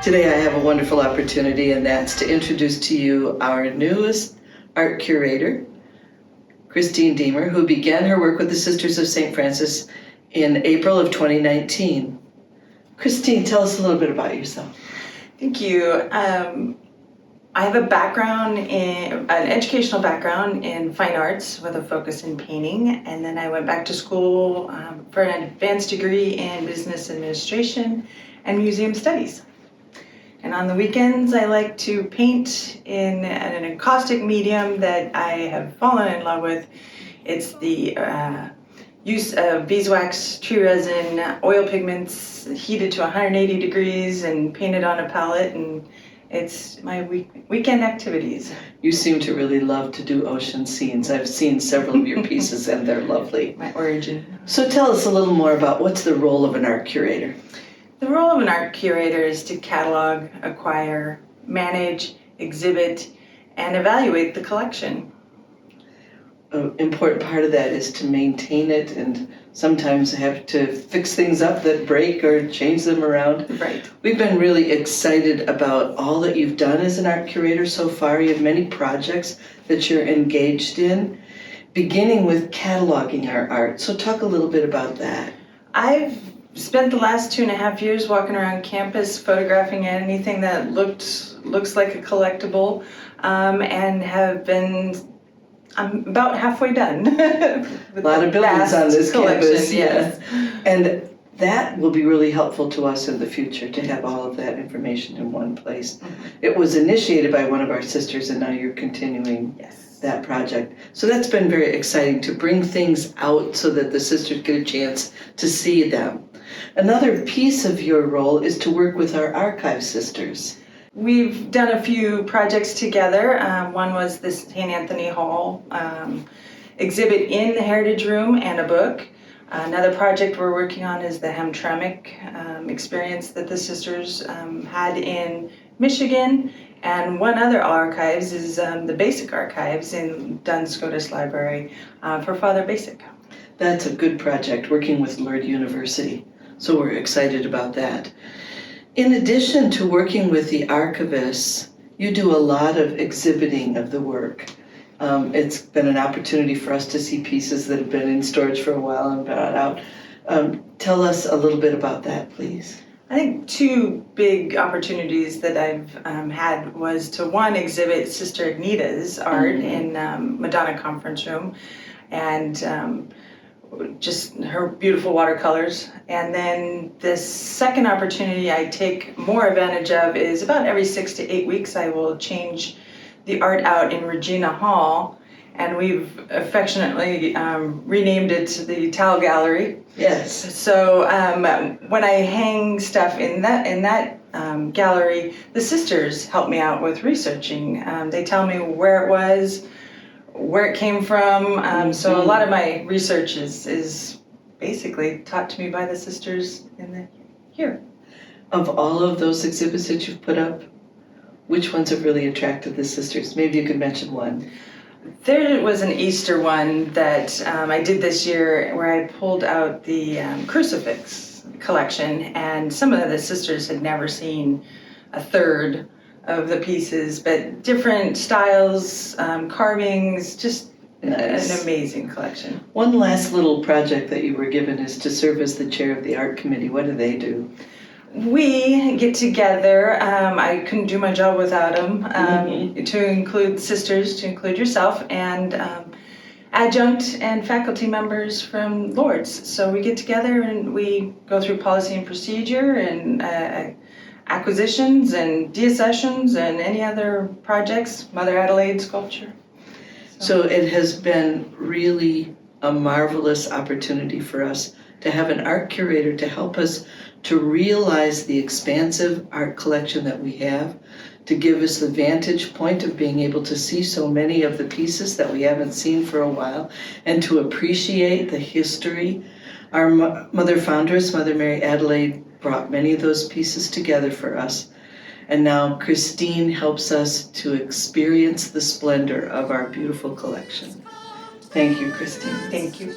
Today I have a wonderful opportunity, and that's to introduce to you our newest art curator, Christine Deemer, who began her work with the Sisters of St. Francis in April of 2019. Christine, tell us a little bit about yourself. Thank you. I have an educational background in fine arts with a focus in painting, and then I went back to school for an advanced degree in business administration and museum studies. And on the weekends, I like to paint in an encaustic medium that I have fallen in love with. It's the use of beeswax, tree resin, oil pigments heated to 180 degrees and painted on a palette, and it's my weekend activities. You seem to really love to do ocean scenes. I've seen several of your pieces and they're lovely. My origin. So tell us a little more about what's the role of an art curator. The role of an art curator is to catalog, acquire, manage, exhibit, and evaluate the collection. An important part of that is to maintain it and sometimes have to fix things up that break or change them around. Right. We've been really excited about all that you've done as an art curator so far. You have many projects that you're engaged in, beginning with cataloging our art. So talk a little bit about that. I've spent the last 2.5 years walking around campus photographing anything that looks like a collectible, and have been I'm about halfway done. A lot of buildings on this campus, yes. And that will be really helpful to us in the future to have all of that information in one place. Mm-hmm. It was initiated by one of our sisters, and now you're continuing that project. So that's been very exciting to bring things out so that the sisters get a chance to see them. Another piece of your role is to work with our archive sisters. We've done a few projects together. One was the St. Anthony Hall exhibit in the Heritage Room and a book. Another project we're working on is the Hamtramck experience that the sisters had in Michigan. And one other archives is the Basic Archives in Duns Scotus Library for Father Basic. That's a good project, working with Lourdes University. So we're excited about that. In addition to working with the archivists, you do a lot of exhibiting of the work. It's been an opportunity for us to see pieces that have been in storage for a while and brought out. Tell us a little bit about that, please. I think two big opportunities that I've had was to, one, exhibit Sister Agnita's art in Madonna Conference Room, and just her beautiful watercolors. And then the second opportunity I take more advantage of is about every 6 to 8 weeks I will change the art out in Regina Hall, and we've affectionately renamed it the Towel Gallery. Yes. So when I hang stuff in that gallery, the sisters help me out with researching. They tell me where it was, where it came from. So a lot of my research is basically taught to me by the sisters here. Of all of those exhibits that you've put up, which ones have really attracted the sisters? Maybe you could mention one. There was an Easter one that I did this year where I pulled out the crucifix collection, and some of the sisters had never seen a third of the pieces, but different styles, carvings, just nice. An amazing collection. One last little project that you were given is to serve as the chair of the art committee. What do they do? We get together, I couldn't do my job without them, to include sisters, to include yourself, and adjunct and faculty members from Lourdes. So we get together and we go through policy and procedure and acquisitions and deaccessions and any other projects, Mother Adelaide sculpture. So it has been really a marvelous opportunity for us to have an art curator to help us to realize the expansive art collection that we have, to give us the vantage point of being able to see so many of the pieces that we haven't seen for a while, and to appreciate the history. Our mother foundress, Mother Mary Adelaide, brought many of those pieces together for us. And now Christine helps us to experience the splendor of our beautiful collection. Thank you, Christine. Thank you.